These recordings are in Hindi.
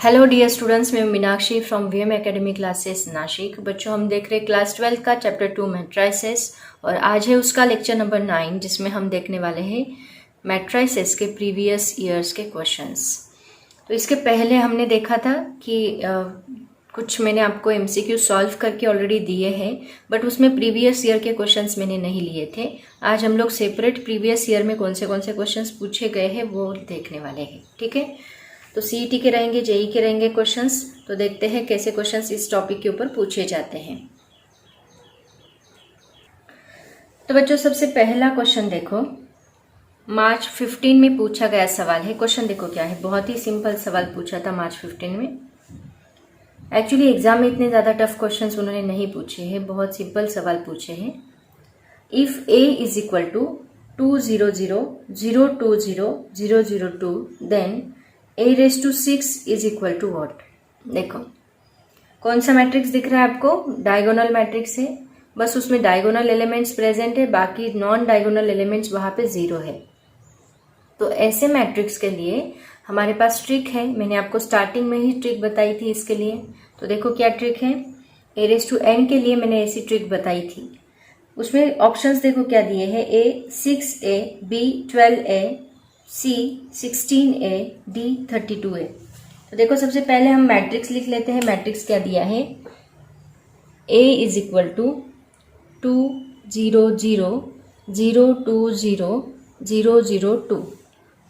हेलो डियर स्टूडेंट्स, मैं Meenakshi from VM academy classes Nashik. बच्चों, हम देख रहे हैं क्लास 12 का चैप्टर 2 मैट्राइसेस और आज है उसका लेक्चर नंबर 9 जिसमें हम देखने वाले हैं मैट्राइसेस के प्रीवियस ईयर्स के क्वेश्चंस। तो इसके पहले हमने देखा था कि कुछ मैंने आपको एमसीक्यू सॉल्व करके ऑलरेडी दिए हैं, बट उसमें प्रीवियस ईयर के क्वेश्चंस मैंने नहीं लिए थे। आज हम लोग सेपरेट प्रीवियस ईयर में कौन से क्वेश्चंस पूछे गए हैं वो देखने वाले हैं। ठीक है, तो सीईटी के रहेंगे, जेई के रहेंगे क्वेश्चंस। तो देखते हैं कैसे क्वेश्चंस इस टॉपिक के ऊपर पूछे जाते हैं। तो बच्चों, सबसे पहला क्वेश्चन देखो, मार्च 15 में पूछा गया सवाल है। क्वेश्चन देखो क्या है, बहुत ही सिंपल सवाल पूछा था मार्च 15 में। एक्चुअली एग्जाम में इतने ज्यादा टफ क्वेश्चंस उन्होंने नहीं पूछे हैं, बहुत सिंपल सवाल पूछे हैं। If A is equal to 200,020,002 then a⁻6 is equal to what. देखो कौन सा मैट्रिक्स दिख रहा है आपको, डायगोनल मैट्रिक्स है, बस उसमें डायगोनल एलिमेंट्स प्रेजेंट है, बाकी नॉन डायगोनल एलिमेंट्स वहां पे 0 है। तो ऐसे मैट्रिक्स के लिए हमारे पास ट्रिक है, मैंने आपको स्टार्टिंग में ही ट्रिक बताई थी इसके लिए। तो देखो क्या ट्रिक है, a⁻n के लिए मैंने ऐसी ट्रिक बताई थी। उसमें ऑप्शंस देखो क्या दिए हैं, a 6a, b 12a, C 16a, D 32a। तो देखो सबसे पहले हम मैट्रिक्स लिख लेते हैं। मैट्रिक्स क्या दिया है, A इज इक्वल टू 200,020,002।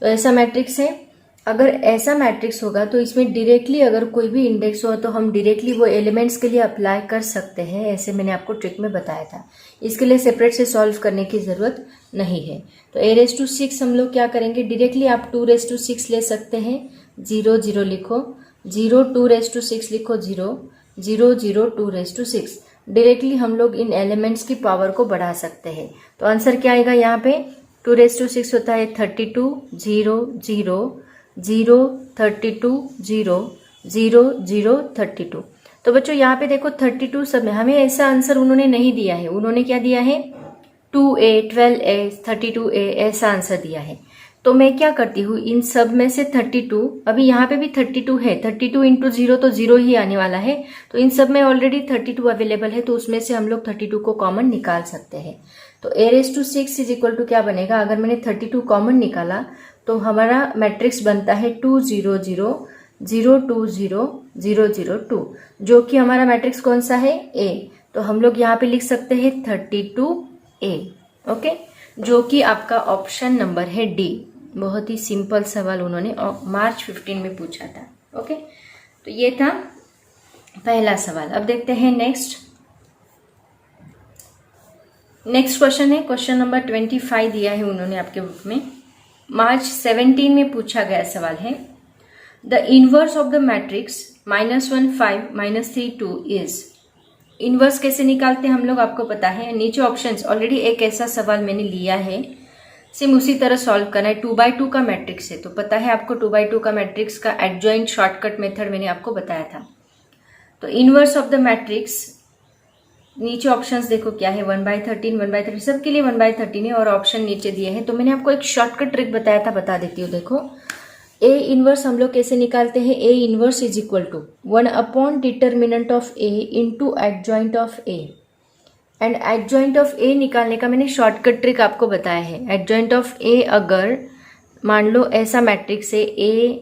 तो ऐसा मैट्रिक्स है। अगर ऐसा मैट्रिक्स होगा तो इसमें डायरेक्टली अगर कोई भी इंडेक्स हो तो हम डायरेक्टली वो एलिमेंट्स के लिए अप्लाई कर सकते हैं, ऐसे मैंने आपको ट्रिक में बताया था। इसके लिए सेपरेट से सॉल्व करने की जरूरत नहीं है। तो a⁻6 हम लोग क्या करेंगे, डायरेक्टली आप 2⁻6 ले सकते हैं, 0 0 लिखो, 0 2⁻6 लिखो, 0 0 0 2⁻6। डायरेक्टली हम लोग इन एलिमेंट्स की पावर को बढ़ा सकते हैं। तो आंसर क्या आएगा, यहाँ पे 2⁻6 होता है 32, 0 0 0 32 0 0 0 32। तो बच्चों यहाँ पे देखो 32 सब में हमें ऐसा आंसर उन्होंने नहीं दिया है। उन्होंने क्या दिया है, 2a 12a 32a ऐसा आंसर दिया है। तो मैं क्या करती हूँ, इन सब में से 32, अभी यहाँ पे भी 32 है, 32 इंटू 0 तो 0 ही आने वाला है। तो इन सब में ऑलरेडी 32 अवेलेबल है, तो उसमें से हम लोग 32 को कॉमन निकाल सकते हैं। तो a⁻6 इज इक्वल टू क्या बनेगा, अगर मैंने 32 कॉमन निकाला तो हमारा मैट्रिक्स बनता है 200,020,002, जो कि हमारा मैट्रिक्स कौन सा है, A। तो हम लोग यहाँ पे लिख सकते हैं 32A, ओके, जो कि आपका ऑप्शन नंबर है D। बहुत ही सिंपल सवाल उन्होंने मार्च 15 में पूछा था। ओके, तो ये था पहला सवाल। अब देखते हैं नेक्स्ट क्वेश्चन है, क्वेश्चन नंबर 25 दिया है उन्होंने आपके बुक में। मार्च 17 में पूछा गया सवाल है, the inverse of the matrix -1 5 -3 2 is. Inverse कैसे निकालते हैं हम लोग, आपको पता है। नीचे ऑप्शंस, ऑलरेडी एक ऐसा सवाल मैंने लिया है, सेम उसी तरह सॉल्व करना है। 2x2 का मैट्रिक्स है, तो पता है आपको 2x2 का मैट्रिक्स का एडजॉइंट शॉर्टकट मेथड मैंने आपको बताया था। तो इनवर्स ऑफ द मैट्रिक्स, नीचे ऑप्शंस देखो क्या है, 1/13 1/13 सबके लिए 1/13 है और ऑप्शन नीचे दिए हैं। तो मैंने आपको एक शॉर्टकट ट्रिक बताया था, बता देती हूँ। देखो A इनवर्स हम लोग कैसे निकालते हैं, A inverse is equal to 1 determinant of A into adjoint of A। And adjoint of A निकालने का मैंने शॉर्टकट ट्रिक आपको बताया है। एडजॉइंट ऑफ A, अगर मान लो ऐसा मैट्रिक्स है, A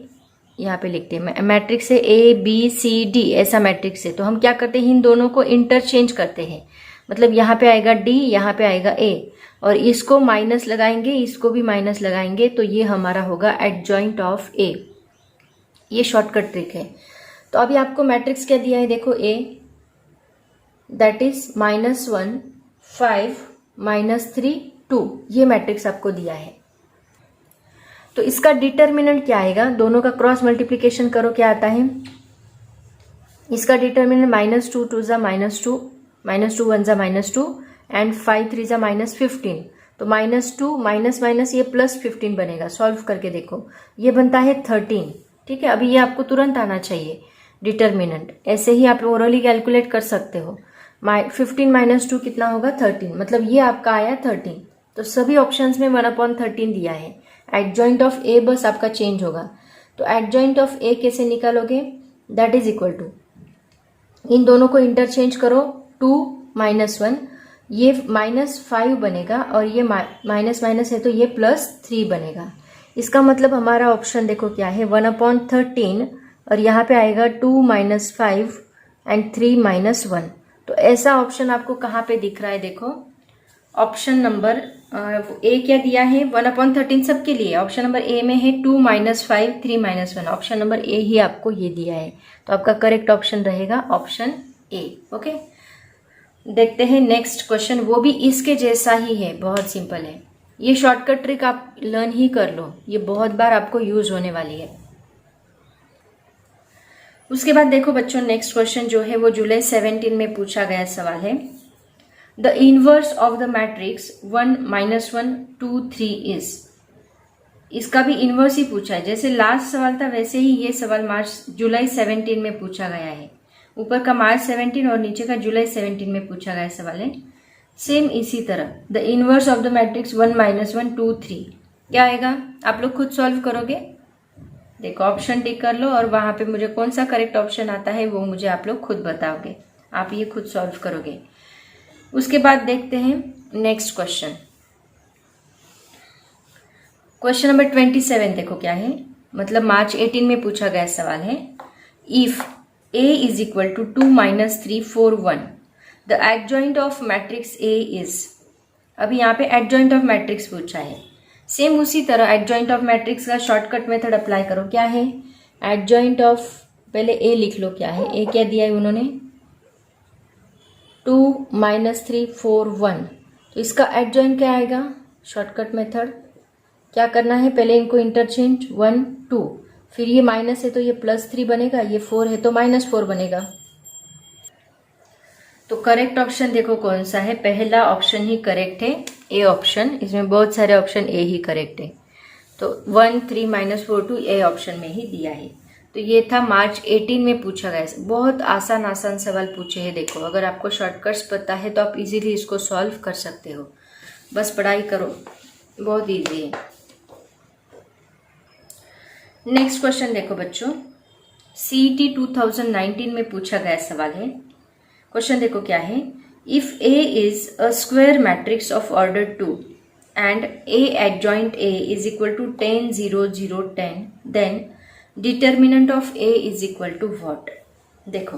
यहाँ पे लिखते हैं, मैट्रिक्स है ABCD ऐसा मैट्रिक्स है, तो हम क्या करते हैं, इन दोनों को इंटरचेंज करते हैं। मतलब यहाँ पे आएगा D, यहाँ पे आएगा A, और इसको माइनस लगाएंगे, इसको भी माइनस लगाएंगे, तो ये हमारा होगा एडजॉइंट ऑफ A। ये शॉर्टकट ट्रिक है। तो अभी आपको मैट्रिक्स क्या दिया है, देखो A दैट इज -1 5 -3 2, ये मैट्रिक्स आपको दिया है। तो इसका डिटर्मिनेंट क्या आएगा, दोनों का क्रॉस मल्टीप्लीकेशन करो, क्या आता है, इसका डिटर्मिनेंट -2 2 ज़ा -2, -2 1 ज़ा -2 एंड 5 3 ज़ा -15। तो -2 माइनस ये +15 बनेगा। सॉल्व करके देखो, ये बनता है 13। ठीक है, अभी ये आपको तुरंत आना चाहिए डिटर्मिनेंट, ऐसे ही आप ओरली कैलकुलेट कर सकते हो। 15 - 2 कितना होगा, 13, मतलब ये आपका आया 13। तो सभी ऑप्शंस में 1/13 दिया है। एडजॉइंट ऑफ ए बस आपका चेंज होगा। तो एडजॉइंट ऑफ ए कैसे निकालोगे, दैट इज इक्वल टू, इन दोनों को इंटरचेंज करो, 2 माइनस 1, ये -5 बनेगा और ये माइनस माइनस है तो ये +3 बनेगा। इसका मतलब हमारा ऑप्शन देखो क्या है, 1/13 और यहाँ पे आएगा 2 - 5 एंड 3 - 1। तो ऐसा ऑप्शन आपको कहाँ पे दिख रहा है, देखो ऑप्शन नंबर ए क्या दिया है, 1/13 सबके लिए। ऑप्शन नंबर ए में है 2 - 5 3 - 1, ऑप्शन नंबर ए ही आपको ये दिया है। तो आपका करेक्ट ऑप्शन रहेगा ऑप्शन ए। ओके, देखते हैं नेक्स्ट क्वेश्चन, वो भी इसके जैसा ही है, बहुत सिंपल है। ये शॉर्टकट ट्रिक आप लर्न ही कर लो, ये बहुत बार आपको यूज होने वाली है। उसके बाद देखो बच्चों, नेक्स्ट क्वेश्चन जो है वो जुलाई 17 में पूछा गया सवाल है, the inverse of the matrix 1 - 1 2 3 is. इसका भी इनवर्स ही पूछा है, जैसे लास्ट सवाल था वैसे ही ये सवाल जुलाई 17 में पूछा गया है। ऊपर का मार्च 17 और नीचे का जुलाई 17 में पूछा गया सवाल है। सेम इसी तरह the inverse of the matrix 1 - 1 2 3 क्या आएगा, आप लोग खुद सॉल्व करोगे। देखो ऑप्शन टिक कर लो और वहां पे मुझे कौन सा करेक्ट ऑप्शन आता है वो मुझे आप लोग खुद बताओगे, आप ये खुद सॉल्व करोगे। उसके बाद देखते हैं नेक्स्ट क्वेश्चन, क्वेश्चन नंबर 27 देखो क्या है, मतलब मार्च 18 में पूछा गया सवाल है, if a is equal to 2 - 3 4 1 the adjoint of matrix A is। अभी यहाँ पे adjoint of matrix पूछा है, सेम उसी तरह adjoint of matrix का शॉर्टकट मेथड अप्लाई करो। क्या है adjoint of, पहले A लिख लो, क्या है A क्या दिया है उन्होंने, 2 - 3 4 1, तो इसका adjoint क्या आएगा, शॉर्टकट मेथड क्या करना है, पहले इनको इंटरचेंज 1 2, फिर ये माइनस है तो ये +3 बनेगा, ये 4 है तो -4 बनेगा। तो करेक्ट ऑप्शन देखो कौन सा है, पहला ऑप्शन ही करेक्ट है, ए ऑप्शन। इसमें बहुत सारे ऑप्शन ए ही करेक्ट है, तो 1 3 -4 2 ए ऑप्शन में ही दिया है। तो ये था मार्च 18 में पूछा गया, बहुत आसान आसान सवाल पूछे हैं। देखो अगर आपको शॉर्टकट्स पता है तो आप इजीली इसको सॉल्व कर सकते हो, बस पढ़ाई करो, बहुत इजी है। नेक्स्ट क्वेश्चन देखो बच्चों, CET 2019 में पूछा गया सवाल है। क्वेश्चन देखो क्या है, if A is a square matrix of order 2 and A adjoint A is equal to 10 0 0 10 then determinant of A is equal to what। देखो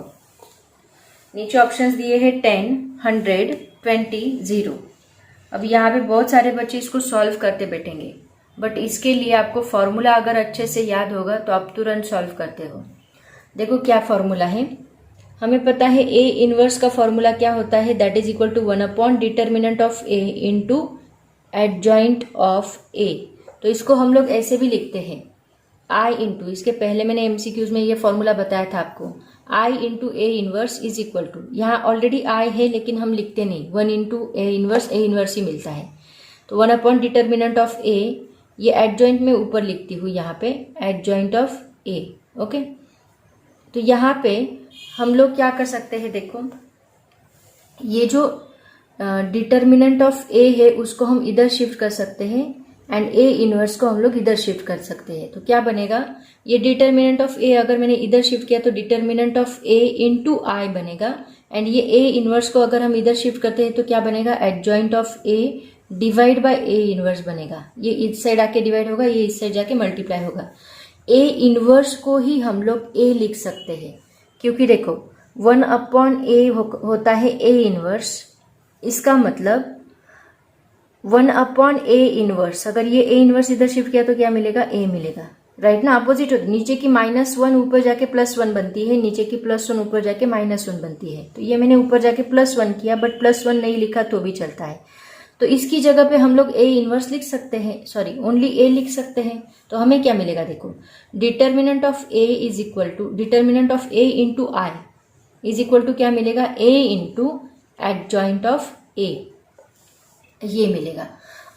नीचे ऑप्शंस दिए हैं 10 100 20 0। अब यहाँ पे बहुत सारे बच्चे इसको सॉल्व करते बैठेंगे, बट इसके लिए आपको फॉर्मूला अगर अच्छे से याद होगा तो आप तुरंत सॉल्व करते हो। देखो क्या फॉर्मूला है, हमें पता है ए इनवर्स का फॉर्मूला क्या होता है, that is equal to 1 determinant of A into adjoint of A. तो इसको हम लोग ऐसे भी लिखते हैं, आई इंटू, इसके पहले मैंने एमसीक्यूज में ये फॉर्मूला बताया था आपको, I into A inverse is equal to, यहाँ ऑलरेडी आई है लेकिन हम लिखते नहीं, 1 इंटू ए इनवर्स ही मिलता है। तो 1 डिटर्मिनेंट ऑफ ए, ये एडजॉइंट में ऊपर लिखती हूँ यहाँ पे, एडजॉइंट ऑफ ए। ओके, तो यहाँ पे हम लोग क्या कर सकते हैं, देखो ये जो डिटर्मिनेंट ऑफ ए है उसको हम इधर शिफ्ट कर सकते हैं एंड ए इनवर्स को हम लोग इधर शिफ्ट कर सकते हैं। तो क्या बनेगा, ये डिटर्मिनेंट ऑफ ए अगर मैंने इधर शिफ्ट किया तो डिटर्मिनेंट ऑफ ए इंटू आई बनेगा, एंड ये ए इनवर्स को अगर हम इधर शिफ्ट करते हैं तो क्या बनेगा, adjoint of A divide by A inverse बनेगा। ये इस साइड आके डिवाइड होगा, ये इस साइड जाके मल्टीप्लाई होगा। ए इनवर्स को ही हम लोग ए लिख सकते हैं, क्योंकि देखो 1/a होता है ए इनवर्स, इसका मतलब 1/a इनवर्स, अगर ये ए इनवर्स इधर शिफ्ट किया तो क्या मिलेगा, ए मिलेगा, राइट ना, अपोजिट होती, नीचे की -1 ऊपर जाके +1 बनती है, नीचे की +1 ऊपर जाके -1 बनती है। तो ये मैंने ऊपर जाके +1 किया, बट +1 नहीं लिखा तो भी चलता है। तो इसकी जगह पे हम लोग ए इनवर्स लिख सकते हैं, सॉरी ओनली ए लिख सकते हैं। तो हमें क्या मिलेगा, देखो determinant of A is equal to determinant of A into I is equal to क्या मिलेगा, A into adjoint of A, ये मिलेगा।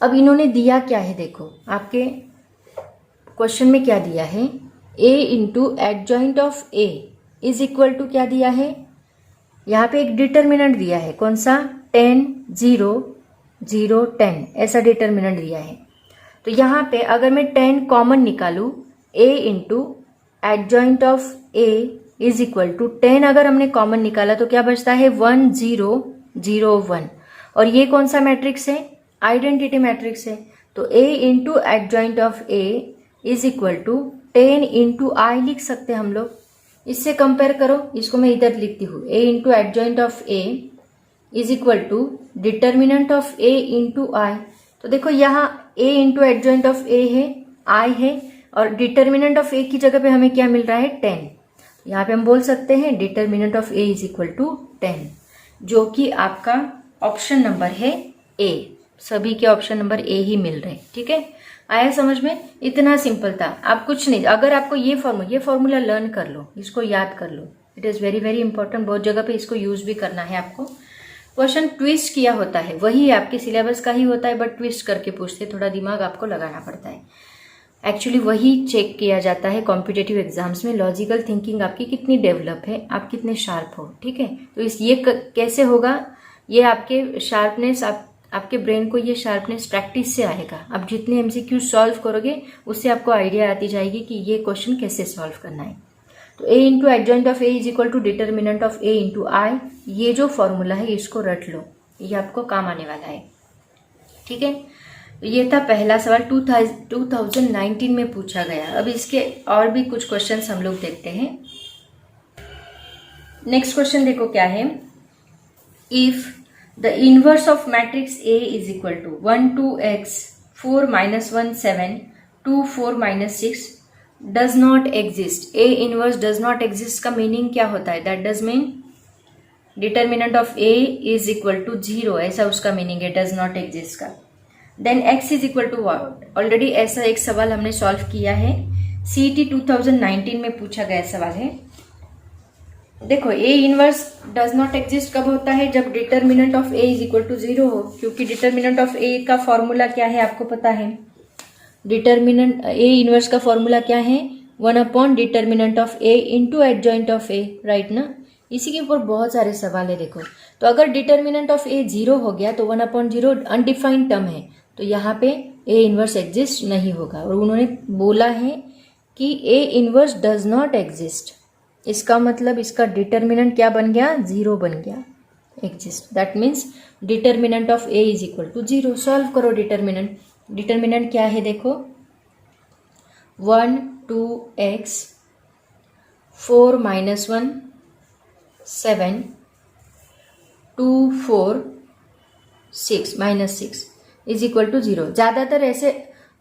अब इन्होंने दिया क्या है, देखो आपके क्वेश्चन में क्या दिया है, A into adjoint of A is equal to क्या दिया है, यहाँ पे एक डिटर्मिनेंट दिया है, कौन सा, 10 0 0 10, ऐसा डिटर्मिनेंट दिया है। तो यहाँ पे अगर मैं 10 कॉमन निकालूं, a into adjoint of a is equal to 10 अगर हमने कॉमन निकाला तो क्या बचता है 1 0 0 1। और ये कौन सा मैट्रिक्स है? आइडेंटिटी मैट्रिक्स है। तो a into adjoint of a is equal to 10 into I लिख सकते हैं हम लोग। इससे कंपेयर करो, इसको मैं इधर लिखती हूँ, a into adjoint of a is equal to determinant of a into I. तो देखो यहाँ a into adjoint of a है, i है, और डिटर्मिनेंट ऑफ a की जगह पे हमें क्या मिल रहा है 10। यहाँ पे हम बोल सकते हैं determinant of a is equal to 10, जो कि आपका ऑप्शन नंबर है ए। सभी के ऑप्शन नंबर ए ही मिल रहे हैं। ठीक है, आया समझ में? इतना सिंपल था। आप कुछ नहीं, अगर आपको ये फॉर्मूला लर्न कर लो, इसको याद कर लो, it is very very important. बहुत जगह पे इसको यूज भी करना है आपको। क्वेश्चन ट्विस्ट किया होता है, वही आपके सिलेबस का ही होता है, बट ट्विस्ट करके पूछते, थोड़ा दिमाग आपको लगाना पड़ता है। एक्चुअली वही चेक किया जाता है कॉम्पिटेटिव एग्जाम्स में, लॉजिकल थिंकिंग आपकी कितनी डेवलप है, आप कितने शार्प हो। ठीक है, तो ये कैसे होगा? ये आपके शार्पनेस, आपके ब्रेन को ये शार्पनेस प्रैक्टिस से आएगा। आप जितने एमसीक्यू सॉल्व करोगे उससे आपको आइडिया आती जाएगी कि ये क्वेश्चन कैसे सॉल्व करना है। तो a into adjoint of a is equal to determinant of a into I, ये जो फॉर्मूला है इसको रट लो, ये आपको काम आने वाला है। ठीक है, ये था पहला सवाल, 2019 में पूछा गया। अब इसके और भी कुछ क्वेश्चंस हम लोग देखते हैं। नेक्स्ट क्वेश्चन देखो क्या है। If the inverse of matrix A is equal to 1 2x 4 -1 7 2 4 -6 does not exist. A inverse does not exist का मीनिंग क्या होता है? That does mean determinant of A is equal to 0, ऐसा उसका मीनिंग है डज नॉट एग्जिस्ट का। Then x is equal to what? Already ऐसा एक सवाल हमने सॉल्व किया है, CET 2019 में पूछा गया सवाल है। देखो A inverse does not exist कब होता है? जब determinant of A is equal to 0 हो, क्योंकि डिटर्मिनेंट ऑफ A का फॉर्मूला क्या है आपको पता है? डिटर्मिनेंट A इनवर्स का फॉर्मूला क्या है? 1 upon determinant of A into adjoint of A, right ना? इसी के ऊपर बहुत सारे सवाल है देखो। तो अगर डिटर्मिनेंट ऑफ A 0 हो गया तो 1 अपॉन 0 अनडिफाइंड टर्म है, तो यहाँ पे A इनवर्स एग्जिस्ट नहीं होगा। और उन्होंने बोला है कि A inverse does not exist, इसका मतलब इसका डिटर्मिनेंट क्या बन गया? 0 बन गया, exist. That means determinant of A is equal to 0। Solve करो डिटर्मिनेंट। डिटर्मिनेंट क्या है देखो, 1 2x 4 -1 7 2 4 6 -6 इज इक्वल टू 0। ज़्यादातर ऐसे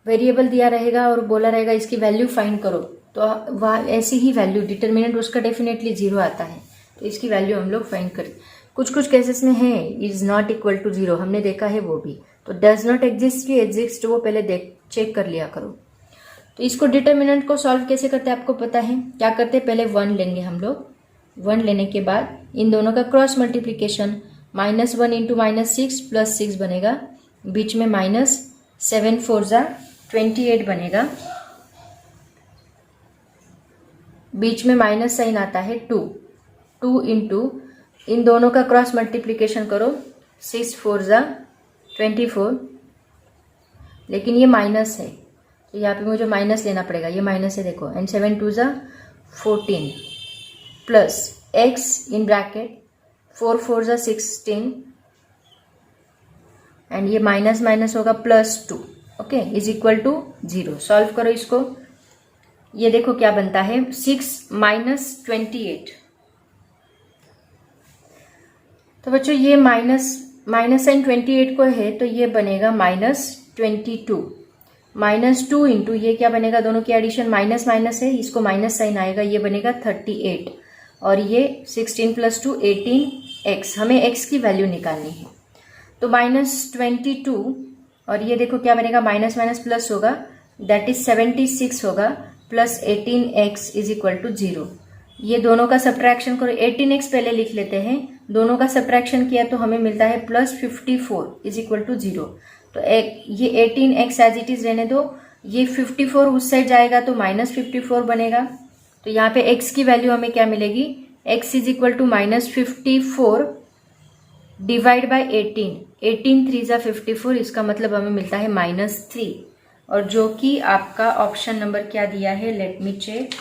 वेरिएबल दिया रहेगा और बोला रहेगा इसकी वैल्यू फाइंड करो, तो वह ऐसी ही वैल्यू, डिटर्मिनेंट उसका डेफिनेटली 0 आता है, तो इसकी वैल्यू हम लोग फाइंड करें। कुछ कुछ केसेस में है इज नॉट इक्वल टू 0, हमने देखा है वो भी। तो डज नॉट एग्जिस्ट की एग्जिस्ट वो पहले चेक कर लिया करो। तो इसको डिटर्मिनेंट को सॉल्व कैसे करते हैं आपको पता है? क्या करते हैं? पहले 1 लेंगे हम लोग। 1 लेने के बाद इन दोनों का क्रॉस मल्टीप्लीकेशन, -1 इंटू -6 प्लस 6 बनेगा, बीच में -7 4 28 बनेगा, बीच में माइनस साइन आता है 2 इंटू इन दोनों का क्रॉस मल्टीप्लीकेशन करो, 6 4 24, लेकिन ये माइनस है तो यहाँ पे मुझे माइनस लेना पड़ेगा, ये माइनस है देखो, and 7 2 14 plus x in bracket 4 4 16 and ये माइनस माइनस होगा +2, okay, is equal to 0। Solve करो इसको, ये देखो क्या बनता है 6 -28। तो बच्चों ये माइनस साइन 28 को है तो ये बनेगा -22, -2 इंटू ये क्या बनेगा, दोनों की एडिशन माइनस माइनस है, इसको माइनस साइन आएगा, ये बनेगा 38 और ये 16 + 2 18x, हमें x की वैल्यू निकालनी है। तो -22 और ये देखो क्या बनेगा, माइनस माइनस प्लस होगा, दैट इज 76 होगा, plus 18x is equal to 0। ये दोनों का सब्ट्रैक्शन करो, 18x पहले लिख लेते हैं, दोनों का सब्ट्रैक्शन किया तो हमें मिलता है +54 इज इक्वल टू 0। तो ये 18x एज इट इज रहने दो, ये 54 उस साइड जाएगा तो -54 बनेगा। तो यहाँ पे x की वैल्यू हमें क्या मिलेगी, x is equal to -54 divide by 18 3 = 54, इसका मतलब हमें मिलता है -3, और जो कि आपका ऑप्शन नंबर क्या दिया है, लेट मी चेक,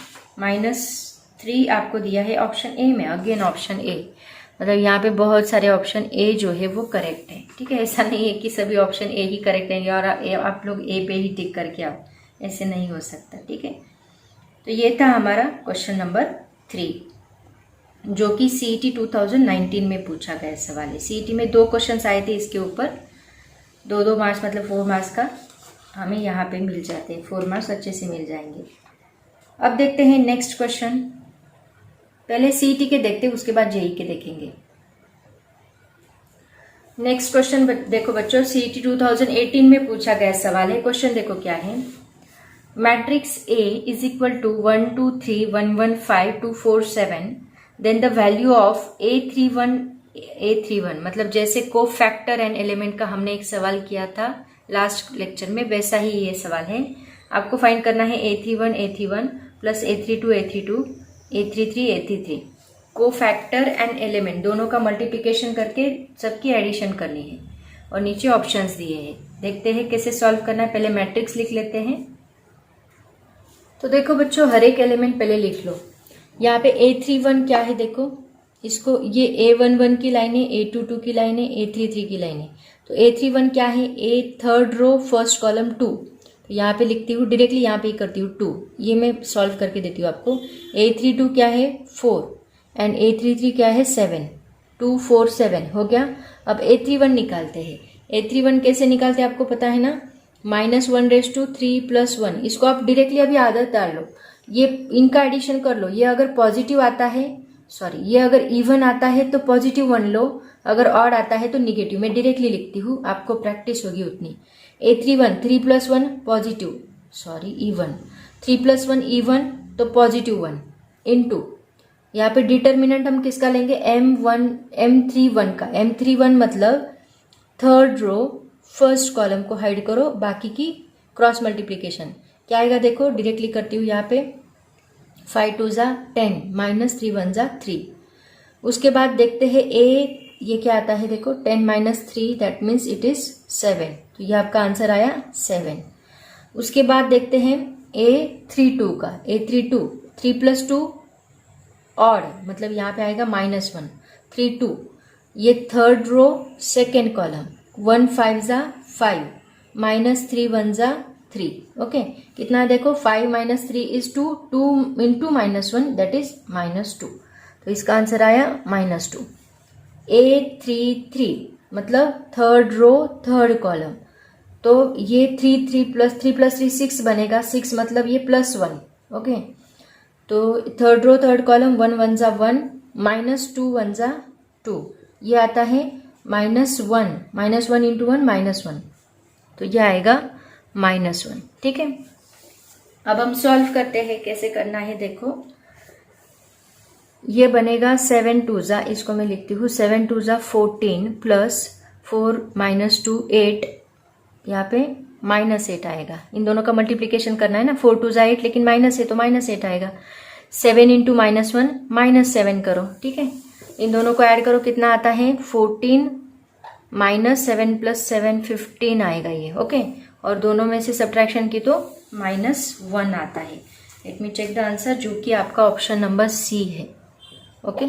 3 आपको दिया है ऑप्शन ए में, अगेन ऑप्शन ए, मतलब यहाँ पे बहुत सारे ऑप्शन ए जो है वो करेक्ट है। ठीक है, ऐसा नहीं है कि सभी ऑप्शन ए ही करेक्ट रहेंगे और आप लोग ए पे ही टिक करके आओ, ऐसे नहीं हो सकता। ठीक है, तो ये था हमारा क्वेश्चन नंबर 3, जो कि CET 2019 में पूछा गया सवाल है। CET में 2 क्वेश्चन आए थे इसके ऊपर, 2 मार्क्स मतलब 4 मार्क्स का हमें यहाँ पे मिल जाते हैं, 4 मार्क्स अच्छे से मिल जाएंगे। अब देखते हैं नेक्स्ट क्वेश्चन, पहले CET के देखते हैं उसके बाद JEE के देखेंगे। नेक्स्ट क्वेश्चन देखो बच्चों, CET 2018 में पूछा गया सवाल है। क्वेश्चन देखो क्या है, matrix A is equal to 1 2 3 1 1 5 2 4 7, then the value of A31 मतलब जैसे को फैक्टर एंड एलिमेंट का हमने एक सवाल किया था लास्ट लेक्चर में, वैसा ही ये सवाल है। आपको फाइंड करना है A31 प्लस A32 A33 को फैक्टर एंड एलिमेंट दोनों का मल्टीप्लिकेशन करके सबकी एडिशन करनी है, और नीचे ऑप्शंस दिए हैं। देखते हैं कैसे सॉल्व करना है। पहले मैट्रिक्स लिख लेते हैं। तो देखो बच्चों, हर एक एलिमेंट पहले लिख लो। यहाँ पे A31 क्या है, देखो इसको, ये A11 की लाइन है, A22 की लाइन है, A33 की लाइन है। तो A31 क्या है, A third row first column 2, तो यहाँ पे लिखती हूँ डायरेक्टली, यहाँ पे ही करती हूँ 2, ये मैं सॉल्व करके देती हूँ आपको। A32 क्या है 4 एंड A33 क्या है 7, 2 4 7 हो गया। अब A31 निकालते हैं। A31 कैसे निकालते हैं आपको पता है ना, -1/3 + 1, इसको आप डायरेक्टली अभी आदत डाल लो, ये इनका एडिशन कर लो। ये अगर पॉजिटिव आता है, सॉरी ये अगर इवन आता है तो +1 लो, अगर ऑड आता है तो निगेटिव। मैं डायरेक्टली लिखती हूँ, आपको प्रैक्टिस होगी उतनी। A31 3 + 1 positive, sorry even, 3 + 1 even तो +1 इनटू, यहाँ पे डिटर्मिनेंट हम किसका लेंगे, M31 का। M31 मतलब थर्ड रो फर्स्ट कॉलम को हाइड करो, बाकी की क्रॉस मल्टीप्लीकेशन क्या आएगा देखो, डायरेक्टली करती हूँ यहाँ पे। 5 2 = 10 -3 1 = 3। उसके बाद देखते हैं A, ये क्या आता है देखो, 10 - 3 दैट मीन्स इट इज 7, तो ये आपका आंसर आया 7। उसके बाद देखते हैं A32 का, A32 3 + 2 ऑड, मतलब यहाँ पे आएगा -1, 3 2, ये third row second column, 1 5 = 5 -3 1 = 3। Okay, कितना देखो, 5 - 3 = 2, 2 × -1 दैट इज -2, तो इसका आंसर आया -2। A33 मतलब थर्ड रो थर्ड कॉलम, तो ये 3 3 + 3 + 3 6 बनेगा, 6 मतलब ये +1। ओके, तो थर्ड रो थर्ड कॉलम, 1 1 = 1 -2 1 = 2, ये आता है -1 × 1 -1, तो ये आएगा -1। ठीक है, अब हम सॉल्व करते हैं, कैसे करना है देखो। ये बनेगा 7 2 = इसको मैं लिखती हूँ 7 2 = 14 + 4 - 2 8, यहाँ पे -8 आएगा। इन दोनों का मल्टीप्लिकेशन करना है ना, 4 2 = 8, लेकिन माइनस है तो -8 आएगा। 7 × -1 -7 करो। ठीक है, इन दोनों को ऐड करो, कितना आता है 14 -7 + 7 15 आएगा ये। ओके, और दोनों में से सब्ट्रैक्शन की तो -1 आता है। Let me check the answer, जो कि आपका ऑप्शन नंबर C है। ओके,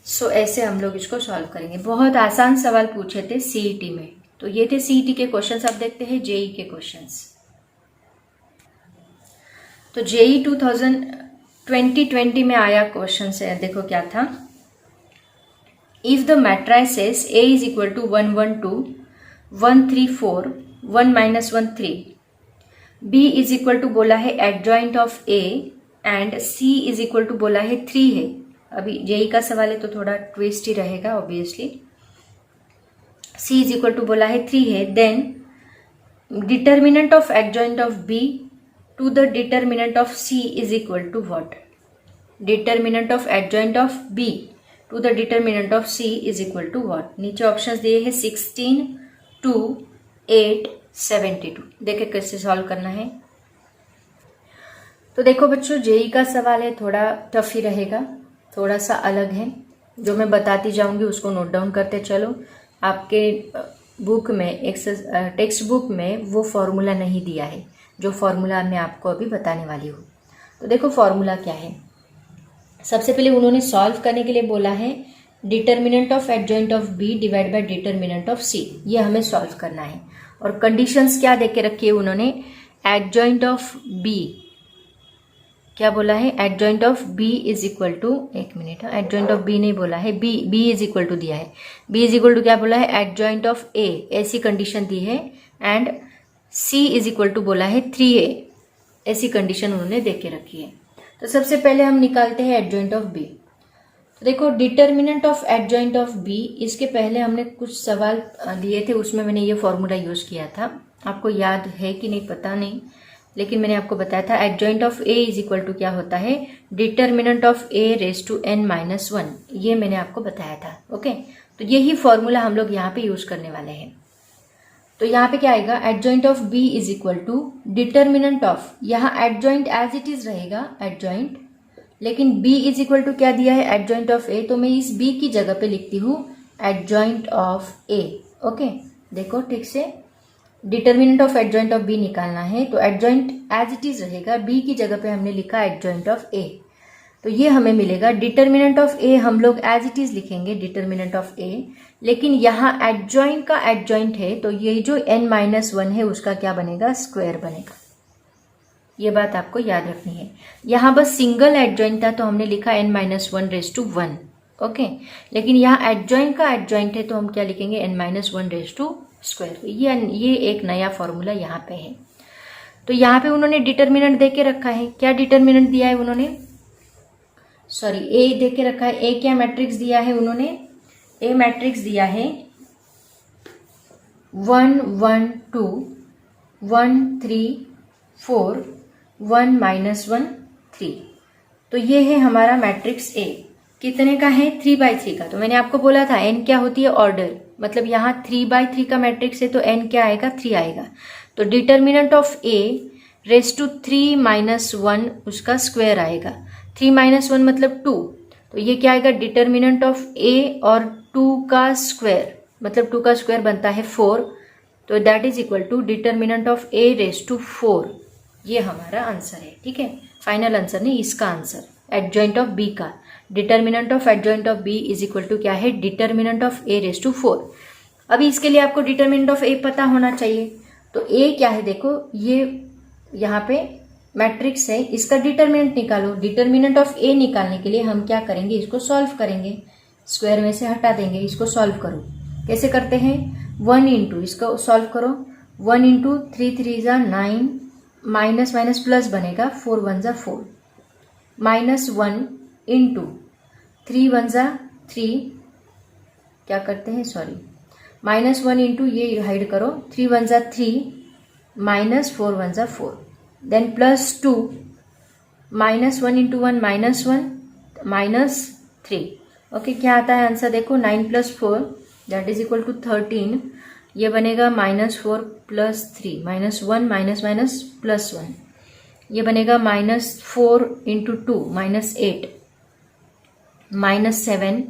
सो ऐसे हम लोग इसको सॉल्व करेंगे। बहुत आसान सवाल पूछे थे CET में, तो ये थे CET के क्वेश्चंस। अब देखते हैं JEE के क्वेश्चंस। तो JEE 2020 में आया क्वेश्चन है, देखो क्या था। If the matrices A = 1 1 2 1 3 4 1 -1 3, B = बोला है adjoint of A and C = बोला है 3 है। अभी JEE का सवाल है तो थोड़ा ट्विस्ट ही रहेगा ऑब्वियसली। C = बोला है 3 है, then determinant of adjoint of B to the determinant of C = what, determinant of adjoint of B to the determinant of C = what. नीचे ऑप्शंस दिए हैं 16 2 8 72। देखे कैसे सॉल्व करना है। तो देखो बच्चों, JEE का सवाल है, थोड़ा टफ ही रहेगा, थोड़ा सा अलग है। जो मैं बताती जाऊंगी उसको नोट डाउन करते चलो। आपके बुक में, टेक्स्ट बुक में वो फॉर्मूला नहीं दिया है, जो फॉर्मूला मैं आपको अभी बताने वाली हूँ। तो देखो फॉर्मूला क्या है, सबसे पहले उन्होंने सॉल्व करने के लिए बोला है determinant of adjoint of B divide by determinant of C, ये हमें सॉल्व करना है। और कंडीशंस क्या दे के रखी है उन्होंने, एडजॉइंट ऑफ बी क्या बोला है, adjoint of B is equal to, एक मिनट, एडजॉइंट ऑफ बी नहीं बोला है, बी इज इक्वल टू दिया है, बी इज इक्वल टू क्या बोला है, एडजॉइंट ऑफ ए, ऐसी कंडीशन दी है। And C is equal to बोला है 3a, ऐसी कंडीशन उन्होंने दे के रखी है। तो सबसे पहले हम निकालते हैं एडजॉइंट ऑफ बी। तो देखो determinant of adjoint of B, इसके पहले हमने कुछ सवाल लिए थे, उसमें मैंने ये फॉर्मूला यूज किया था, आपको याद है कि नहीं पता नहीं, लेकिन मैंने आपको बताया था adjoint of A is equal to क्या होता है, determinant of A raise to n minus 1, ये मैंने आपको बताया था। ओके, तो यही फॉर्मूला हम लोग यहाँ पे यूज करने वाले हैं। तो यहाँ पे क्या आएगा, adjoint of B is equal to determinant of, यहाँ एडजॉइंट एज इट इज रहेगा एडजॉइंट, लेकिन b इज इक्वल टू क्या दिया है, एडजॉइंट ऑफ a, तो मैं इस b की जगह पे लिखती हूँ एडजॉइंट ऑफ a। ओके, देखो ठीक से, determinant of adjoint of b निकालना है, तो एडजॉइंट एज इट इज रहेगा, b की जगह पे हमने लिखा एडजॉइंट ऑफ a, तो ये हमें मिलेगा। डिटर्मिनेंट ऑफ a हम लोग एज इट इज लिखेंगे डिटर्मिनेंट ऑफ a, लेकिन यहाँ एडजॉइंट का एडजॉइंट है, तो ये जो n माइनस 1 है उसका क्या बनेगा, स्क्वायर बनेगा। ये बात आपको याद रखनी है। यहाँ बस सिंगल एडजॉइंट था तो हमने लिखा n minus 1 raise to 1। Okay, लेकिन यहाँ एडजॉइंट का एडजॉइंट है तो हम क्या लिखेंगे, n minus 1 raise to square. ये एक नया फॉर्मूला यहाँ पे है। तो यहाँ पे उन्होंने डिटर्मिनेंट दे के रखा है, क्या डिटर्मिनेंट दिया है उन्होंने, सॉरी ए दे के रखा है। ए क्या मैट्रिक्स दिया है उन्होंने, ए मैट्रिक्स दिया है 1 1 2 1 3 4 1 माइनस 1 3। तो ये है हमारा मैट्रिक्स ए, कितने का है, 3/3 का। तो मैंने आपको बोला था n क्या होती है, ऑर्डर, मतलब यहाँ 3/3 का मैट्रिक्स है तो n क्या आएगा, 3 आएगा। तो determinant of a raise to 3 minus 1 उसका स्क्वायर आएगा, 3 माइनस 1 मतलब 2, तो ये क्या आएगा, डिटर्मिनेंट ऑफ a और 2 का स्क्वायर, मतलब 2 का स्क्वायर बनता है 4, तो that is equal to determinant of a raise to 4। ये हमारा आंसर है, ठीक है, फाइनल आंसर नहीं, इसका आंसर एडजॉइंट ऑफ बी का, determinant of adjoint of B is equal to क्या है, determinant of A raise to 4। अभी इसके लिए आपको डिटर्मिनेंट ऑफ ए पता होना चाहिए। तो ए क्या है, देखो ये यहाँ पे मैट्रिक्स है, इसका डिटर्मिनेंट निकालो। डिटर्मिनेंट ऑफ ए निकालने के लिए हम क्या करेंगे, इसको सॉल्व करेंगे, स्क्वायर में से हटा देंगे, इसको सॉल्व करो। कैसे करते हैं, 1 इंटू, इसको सॉल्व करो, 1 इंटू 3 3 जा 9, माइनस माइनस प्लस बनेगा, 4 1 जा 4, माइनस 1 इंटू 3 1 जा 3, क्या करते हैं, सॉरी, माइनस 1 इंटू ये हाइड करो, 3 1 जा 3, माइनस 4 1 जा 4, then plus 2, minus 1 into 1 minus 1 minus 3। Okay, क्या आता है आंसर, देखो 9 प्लस 4 दैट इज इक्वल टू 13, ये बनेगा -4 प्लस 3, -1 माइनस माइनस प्लस 1, ये बनेगा -4 इंटू 2 -8, -7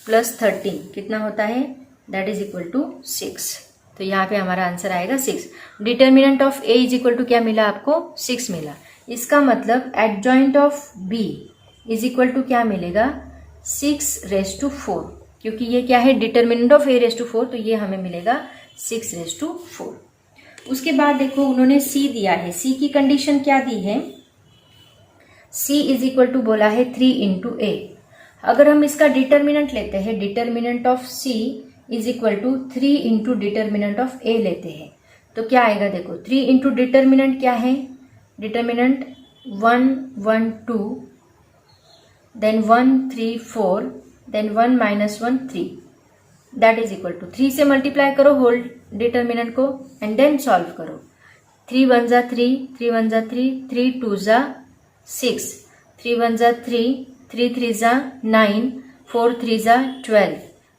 प्लस 13 कितना होता है, दैट इज इक्वल टू 6। तो यहाँ पे हमारा आंसर आएगा 6। Determinant of A is equal to क्या मिला आपको, 6 मिला। इसका मतलब adjoint of B is equal to क्या मिलेगा, 6 रेज टू 4, क्योंकि ये क्या है, determinant of A raise to 4, तो ये हमें मिलेगा 6 रेज टू 4। उसके बाद देखो उन्होंने सी दिया है, सी की कंडीशन क्या दी है, सी इज इक्वल टू बोला है 3 इंटू ए। अगर हम इसका डिटर्मिनेंट लेते हैं, determinant of C is equal to 3 into determinant of A लेते हैं, तो क्या आएगा, देखो 3 इंटू डिटर्मिनेंट क्या है, determinant 1 1 2, then 1 3 4, then 1 minus 1 3, that is equal to 3 से मल्टीप्लाई करो होल डिटर्मिनेंट को एंड देन सॉल्व करो। 3 1 जा 3, 3 1 जा 3, 3 2 जा 6, 3 1 जा 3, 3 3 जा 9, 4 3 जा 12,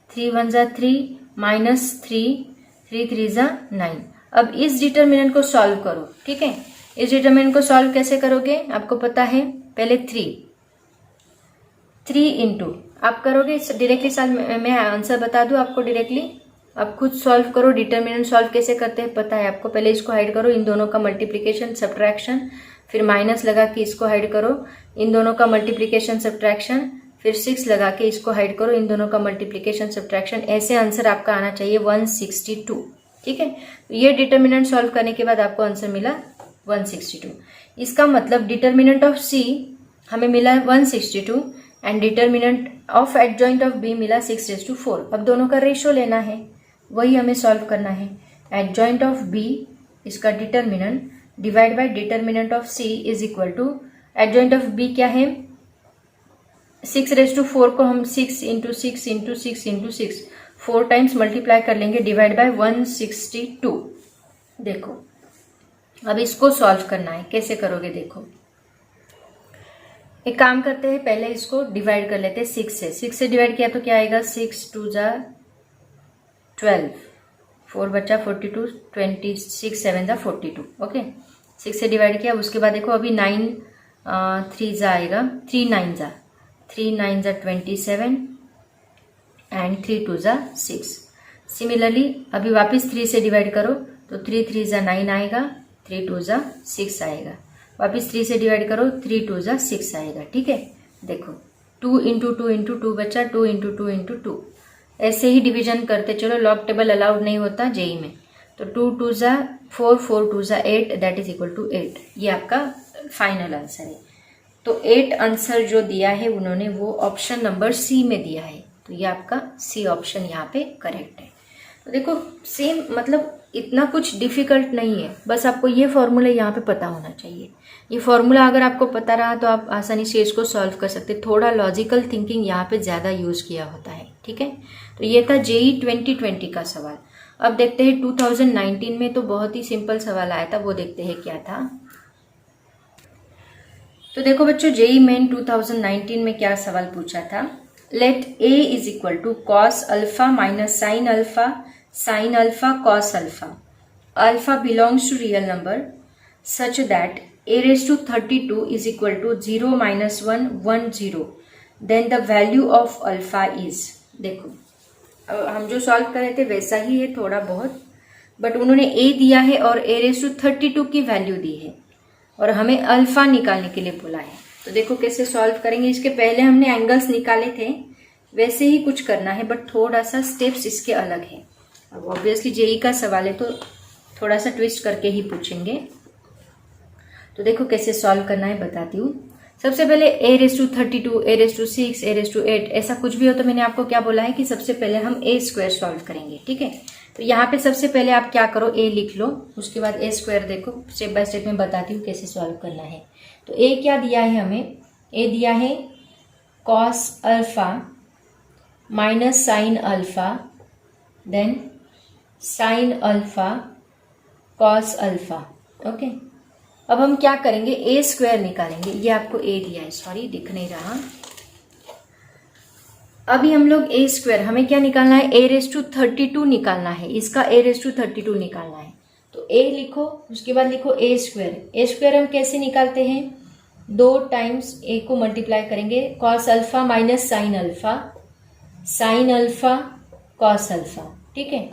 3 1 जा 3 माइनस 3, 3 3 जा 9। अब इस डिटर्मिनेंट को सॉल्व करो, ठीक है। इस डिटर्मिनेंट को सॉल्व कैसे करोगे, आपको पता है, पहले 3 इंटू आप करोगे डायरेक्टली, मैं आंसर बता दूं आपको डायरेक्टली, आप खुद सॉल्व करो। डिटर्मिनेंट सॉल्व कैसे करते हैं पता है आपको, पहले इसको हाइड करो, इन दोनों का मल्टीप्लिकेशन सब्ट्रैक्शन, फिर माइनस लगा के इसको हाइड करो, इन दोनों का मल्टीप्लीकेशन सब्ट्रैक्शन, फिर 6 लगा के इसको हाइड करो, इन दोनों का मल्टीप्लीकेशन सब्ट्रैक्शन। ऐसे आंसर आपका आना चाहिए 162। ठीक है, तो ये डिटर्मिनेंट सॉल्व करने के बाद आपको आंसर मिला 162। इसका मतलब डिटर्मिनेंट ऑफ सी हमें मिला 162 and determinant of adjoint of B मिला 6:4। अब दोनों का रेशियो लेना है, वही हमें सॉल्व करना है। एडजॉइंट ऑफ बी इसका determinant divide by determinant of C is equal to, adjoint of B क्या है 6:4 को हम 6 into 6 into 6 into 6 4 times multiply कर लेंगे डिवाइड बाय 162। देखो अब इसको सॉल्व करना है, कैसे करोगे देखो। एक काम करते हैं, पहले इसको डिवाइड कर लेते हैं 6 से डिवाइड किया तो क्या आएगा 6 2 जा 12, 4 बचा 42, 26 7 जा 42। ओके, 6 से डिवाइड किया, उसके बाद देखो अभी 9 3 जा आएगा, 3 9 जा 27 एंड 3 2 जा 6। सिमिलरली अभी वापस 3 से डिवाइड करो तो 3 3 जा 9 आएगा, 3 2 जा 6 आएगा। वापस 3 से डिवाइड करो, 3 2 जा 6 आएगा। ठीक है, देखो 2 इंटू 2 इंटू 2 बचा, 2 इंटू 2 इंटू 2। ऐसे ही डिवीजन करते चलो, लॉग टेबल अलाउड नहीं होता जेई में। तो 2 2 जा 4, 4 2 जा 8, दैट इज इक्वल टू 8। ये आपका फाइनल आंसर है। तो 8 आंसर जो दिया है उन्होंने वो ऑप्शन नंबर सी में दिया है, तो ये आपका सी ऑप्शन यहाँ पे करेक्ट है। तो देखो सेम, मतलब इतना कुछ डिफिकल्ट नहीं है, बस आपको ये फॉर्मूला यहाँ पे पता होना चाहिए। ये फॉर्मूला अगर आपको पता रहा तो आप आसानी से इसको सॉल्व कर सकते। थोड़ा लॉजिकल थिंकिंग यहाँ पे ज़्यादा यूज़ किया होता है। ठीक है, तो ये था जेई 2020 का सवाल। अब देखते हैं 2019 में तो बहुत ही सिंपल सवाल आया था, वो देखते हैं क्या था। तो देखो बच्चों, जेई मेन 2019 में क्या सवाल पूछा था। Let A is equal to cos alpha minus sine alpha cos alpha. Alpha belongs to real number such that a raised to 32 is equal to 0 minus 1 1 0, then the value of alpha is। देखो हम जो सॉल्व कर रहे थे वैसा ही है थोड़ा बहुत, बट उन्होंने a दिया है और a raised to 32 की वैल्यू दी है और हमें अल्फा निकालने के लिए बोला है। तो देखो कैसे सॉल्व करेंगे। इसके पहले हमने एंगल्स निकाले थे, वैसे ही कुछ करना है, बट थोड़ा सा स्टेप्स इसके अलग है। अब ऑब्वियसली जेई का सवाल है तो थोड़ा सा ट्विस्ट करके ही पूछेंगे। तो देखो कैसे सॉल्व करना है बताती हूँ। सबसे पहले a raise to 32, a raise to 6, a raise to 8 ऐसा कुछ भी हो तो मैंने आपको क्या बोला है कि सबसे पहले हम a स्क्वायर सॉल्व करेंगे। ठीक है, तो यहाँ पे सबसे पहले आप क्या करो, a लिख लो, उसके बाद a स्क्वायर देखो, स्टेप बाय स्टेप में बताती हूँ कैसे सॉल्व करना है। तो a क्या दिया है हमें, a दिया है cos alpha minus sine alpha, then sine alpha cos alpha. Okay, अब हम क्या करेंगे, ए स्क्वायर निकालेंगे। ये आपको ए दिया है, सॉरी दिख नहीं रहा। अभी हम लोग ए स्क्वायर, हमें क्या निकालना है, ए रेस टू 32 निकालना है, इसका ए रेस टू 32 निकालना है। तो ए लिखो, उसके बाद लिखो ए स्क्वायर। ए स्क्वायर हम कैसे निकालते हैं, 2 टाइम्स ए को मल्टीप्लाई करेंगे, cos alpha minus sine alpha cos alpha. ठीक है,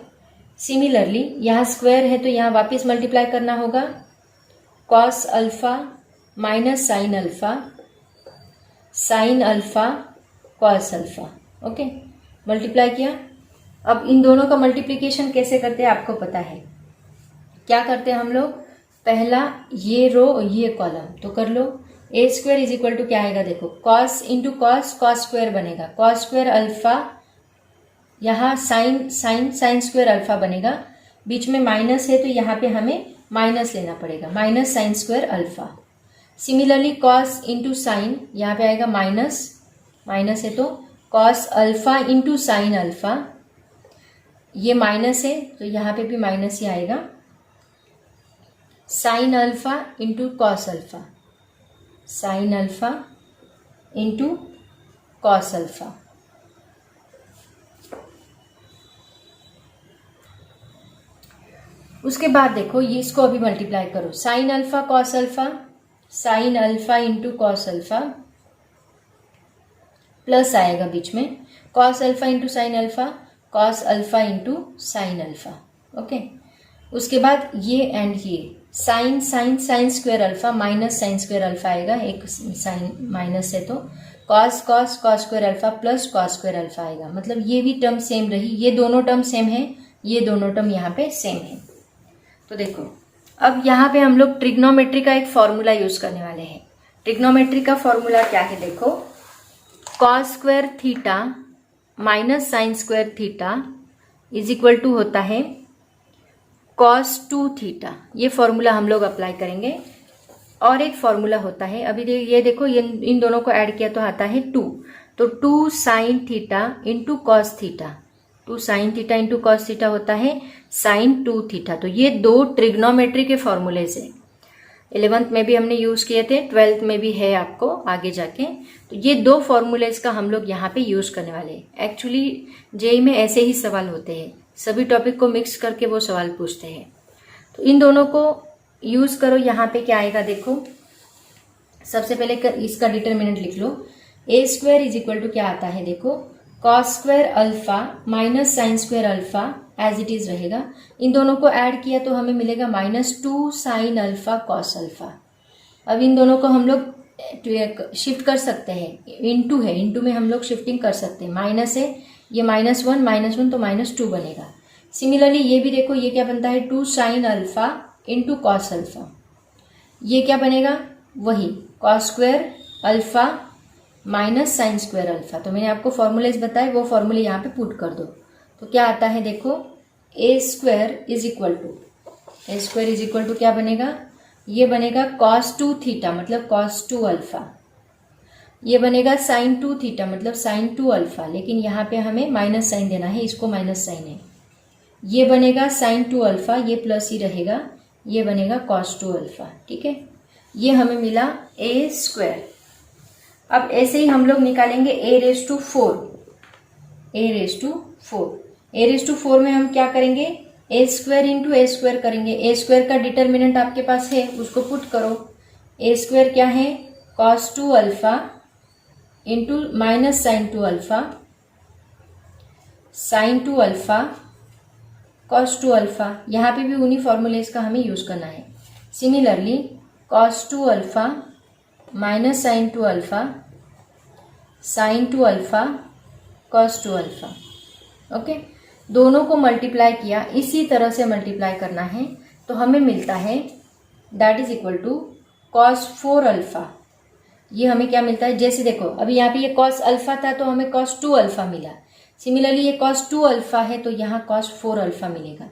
सिमिलरली यहाँ स्क्वायर है तो यहाँ वापिस मल्टीप्लाई करना होगा, cos alpha minus sine alpha cos alpha. Okay, multiply किया। अब इन दोनों का मल्टीप्लिकेशन कैसे करते हैं आपको पता है। क्या करते हैं हम लोग, पहला ये रो ये कॉलम, तो कर लो। A square is equal to क्या आएगा, देखो कॉस इंटू कॉस स्क्वायर बनेगा, कॉस स्क्वायर अल्फा, यहाँ साइन स्क्वायर अल्फा बनेगा, बीच में माइनस है तो यहाँ पे हमें माइनस लेना पड़ेगा, minus sine square alpha. Similarly cos into sine, यहाँ पे आएगा माइनस है तो cos alpha into sine alpha, ये माइनस है तो यहाँ पे भी माइनस ही आएगा, sine alpha into cos alpha, sine alpha into cos alpha. उसके बाद देखो ये इसको अभी मल्टीप्लाई करो, sign alpha cos alpha, sine alpha into cos alpha, plus आएगा बीच में, cos alpha into sine alpha, cos alpha into sine alpha. Okay, उसके बाद ये एंड ये sine sine sine square alpha minus sine square alpha आएगा, एक साइन माइनस है तो cos cos cos square alpha plus cos square alpha आएगा। मतलब ये भी टर्म सेम रही, ये दोनों टर्म सेम है, ये दोनों टर्म यहाँ पे सेम है। तो देखो अब यहाँ पे हम लोग ट्रिग्नोमेट्री का एक फॉर्मूला यूज करने वाले हैं। ट्रिग्नोमेट्री का फॉर्मूला क्या है देखो, cos square theta minus sine square theta is equal to होता है कॉस 2 थीटा। ये फॉर्मूला हम लोग अप्लाई करेंगे। और एक फॉर्मूला होता है, अभी ये देखो ये इन दोनों को ऐड किया तो आता है 2, तो 2 sine theta into cos theta, 2 sine theta into cos theta होता है साइन 2 थीटा। तो ये दो ट्रिग्नोमेट्री के फॉर्मूलेज है, 11th में भी हमने यूज किए थे, 12th में भी है आपको आगे जाके। तो ये दो फॉर्मूलेज का हम लोग यहाँ पे यूज करने वाले हैं। एक्चुअली जेईई में ऐसे ही सवाल होते हैं, सभी टॉपिक को मिक्स करके वो सवाल पूछते हैं। तो इन दोनों को यूज करो। यहाँ पे क्या आएगा देखो, सबसे पहले इसका डिटर्मिनेंट लिख लो। A square is equal to क्या आता है देखो, cos square alpha minus sine square alpha as it is रहेगा। इन दोनों को ऐड किया तो हमें मिलेगा -2 साइन अल्फा कॉस अल्फा। अब इन दोनों को हम लोग शिफ्ट कर सकते हैं, इनटू है, इनटू में हम लोग शिफ्टिंग कर सकते हैं। माइनस है, ये -1 तो -2 बनेगा। सिमिलरली ये भी देखो, ये क्या बनता है 2 sine alpha into cos alpha, ये क्या बनेगा वही cos square alpha minus sine square alpha. तो मैंने आपको फॉर्मूलेज बताए, वो फॉर्मूले यहाँ पे पुट कर दो। तो क्या आता है देखो, ए स्क्वायर इज इक्वल टू क्या बनेगा, ये बनेगा cos 2 थीटा मतलब cos 2 अल्फा, ये बनेगा sin 2 थीटा मतलब sin 2 अल्फा, लेकिन यहाँ पे हमें माइनस साइन देना है, इसको माइनस साइन है। ये बनेगा sin 2 अल्फा, ये प्लस ही रहेगा, ये बनेगा cos 2 अल्फा। ठीक है, ये हमें मिला ए स्क्वायर। अब ऐसे ही हम लोग निकालेंगे a रेज टू 4 में हम क्या करेंगे, ए स्क्वायर इंटू ए स्क्वायर करेंगे। ए स्क्वायर का डिटर्मिनेंट आपके पास है, उसको पुट करो। ए स्क्वायर क्या है, cos 2 alpha into minus sine 2 alpha, sine 2 alpha cos 2 alpha. यहाँ पे भी उन्हीं फॉर्मूलेज का हमें यूज करना है। Similarly cos 2 alpha minus sine 2 alpha, sine 2 alpha cos 2 alpha. Okay, दोनों को मल्टीप्लाई किया, इसी तरह से मल्टीप्लाई करना है तो हमें मिलता है that is equal to cos 4 alpha. ये हमें क्या मिलता है, जैसे देखो अभी यहाँ पे ये cos अल्फा था तो हमें cos 2 अल्फा मिला। सिमिलरली ये cos 2 अल्फा है तो यहाँ cos 4 अल्फा मिलेगा।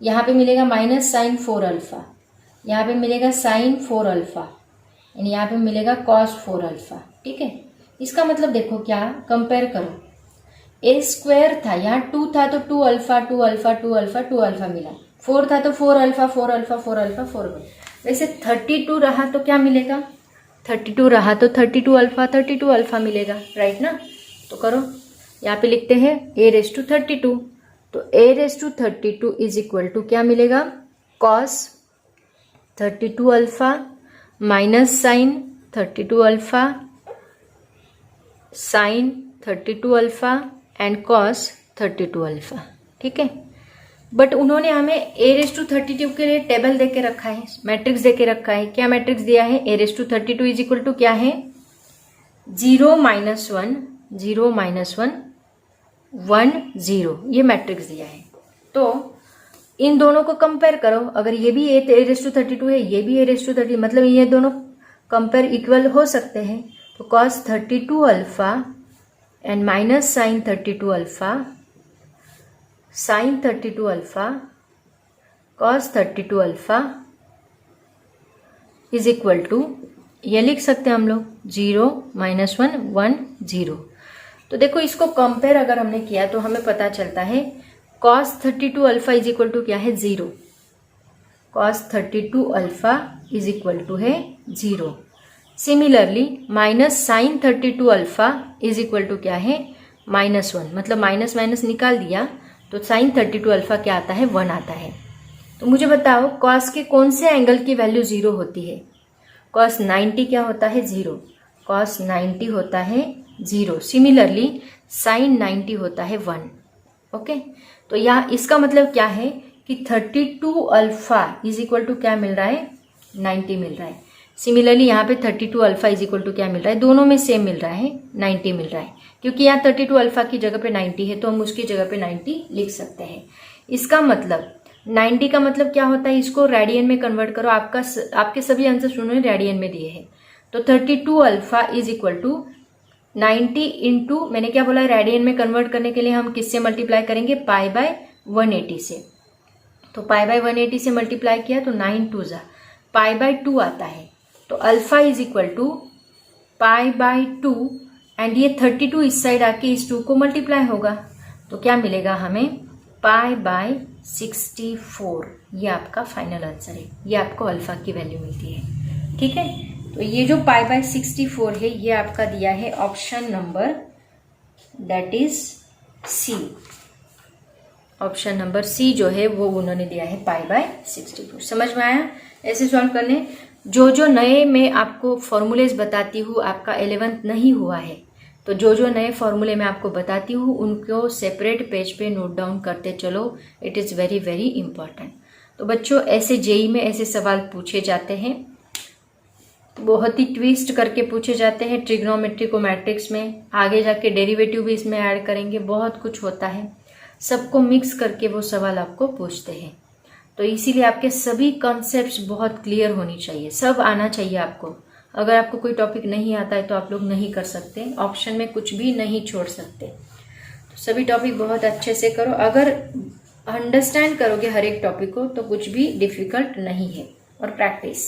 यहाँ पे मिलेगा माइनस साइन 4 अल्फा, यहाँ पे मिलेगा साइन 4 अल्फा, एंड यहाँ पे मिलेगा cos 4 अल्फा। ठीक है, इसका मतलब देखो क्या, कंपेयर करो, ए स्क्वायर था, यहाँ 2 था तो 2 अल्फा 2 अल्फा 2 अल्फा 2 अल्फा मिला, 4 था तो 4 अल्फा 4 अल्फा 4 अल्फा 4 अल्फा। वैसे 32 रहा तो क्या मिलेगा, 32 रहा तो 32 अल्फा मिलेगा, राइट ना। तो करो, यहाँ पे लिखते हैं a रेज टू 32, तो a raise to 32 is equal to क्या मिलेगा, cos 32 alpha minus sine 32 alpha, sine 32 alpha and cos 32 alpha. ठीक है, बट उन्होंने हमें a रेज टू 32 के लिए टेबल देके रखा है, मैट्रिक्स देके रखा है। क्या मैट्रिक्स दिया है, a raise to 32 is equal to क्या है, 0 -1 0 -1 1 0, ये मैट्रिक्स दिया है। तो इन दोनों को कंपेयर करो, अगर ये भी a रेज टू 32 है, ये भी a रेज टू 30, मतलब ये दोनों कंपेयर इक्वल हो सकते हैं। तो cos 32 alpha and minus sine 32 alpha, sine 32 alpha cos 32 alpha is equal to, ये लिख सकते हैं हम लोग 0 -1 1 0। तो देखो इसको कंपेयर अगर हमने किया तो हमें पता चलता है cos 32 alpha is equal to क्या है, 0। cos 32 alpha is equal to है 0। Similarly minus sine 32 alpha is equal to क्या है, -1, मतलब माइनस माइनस निकाल दिया तो साइन 32 अल्फा क्या आता है, 1 आता है। तो मुझे बताओ cos के कौन से एंगल की वैल्यू 0 होती है। cos 90 क्या होता है, 0, cos 90 होता है 0। सिमिलरली साइन 90 होता है 1। ओके, तो यहाँ इसका मतलब क्या है कि 32 अल्फा इज इक्वल टू क्या मिल रहा है, 90 मिल रहा है। सिमिलरली यहाँ पे 32 अल्फा इज इक्वल टू क्या मिल रहा है, दोनों में सेम मिल रहा है, 90 मिल रहा है। क्योंकि यहाँ 32 अल्फा की जगह पे 90 है तो हम उसकी जगह पे 90 लिख सकते हैं। इसका मतलब 90 का मतलब क्या होता है, इसको रेडियन में कन्वर्ट करो। आपके सभी आंसर उन्होंने रेडियन में दिए हैं। तो 32 alpha is equal to 90 into, मैंने क्या बोला, रेडियन में कन्वर्ट करने के लिए हम किससे मल्टीप्लाई करेंगे, पाई बाय 180 से। तो पाई बाय 180 से मल्टीप्लाई किया तो 9 2 जा पाई बाय 2 आता है। तो alpha is equal to pi by 2 and ये 32 इस साइड आके इस 2 को मल्टीप्लाई होगा तो क्या मिलेगा हमें, पाई बाय 64। ये आपका फाइनल आंसर है, ये आपको अल्फा की वैल्यू मिलती है। ठीक है, तो ये जो पाई बाय 64 है ये आपका दिया है option number that is C. Option number C जो है वो उन्होंने दिया है पाई बाय 64। समझ में आया ऐसे सॉल्व करने। जो नए मैं आपको फॉर्मूलेज बताती हूँ, आपका 11th नहीं हुआ है तो जो नए फॉर्मूले मैं आपको बताती हूँ उनको सेपरेट पेज पे नोट डाउन करते चलो, it is very very important. तो बच्चों ऐसे जेई में ऐसे सवाल पूछे जाते हैं, बहुत ही ट्विस्ट करके पूछे जाते हैं। ट्रिग्नोमेट्री को मैट्रिक्स में आगे जाके डेरिवेटिव भी इसमें ऐड करेंगे, बहुत कुछ होता है, सबको मिक्स करके वो सवाल आपको पूछते हैं। तो इसीलिए आपके सभी कॉन्सेप्ट्स बहुत क्लियर होनी चाहिए, सब आना चाहिए आपको। अगर आपको कोई टॉपिक नहीं आता है तो आप लोग नहीं कर सकते, ऑप्शन में कुछ भी नहीं छोड़ सकते। तो सभी टॉपिक बहुत अच्छे से करो, अगर अंडरस्टैंड करोगे हर एक टॉपिक को तो कुछ भी डिफिकल्ट नहीं है। और प्रैक्टिस,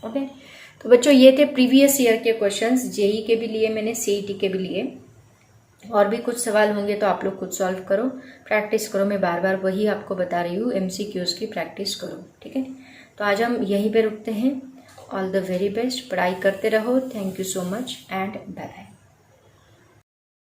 ओके। तो बच्चों ये थे प्रीवियस ईयर के क्वेश्चंस, जेई के भी लिए मैंने, सीईटी के भी लिए। और भी कुछ सवाल होंगे तो आप लोग खुद सॉल्व करो, प्रैक्टिस करो। मैं बार बार वही आपको बता रही हूँ, एमसीक्यूज की प्रैक्टिस करो, ठीक है। तो आज हम यहीं पे रुकते हैं। ऑल द वेरी बेस्ट, पढ़ाई करते रहो। Thank you so much and bye bye.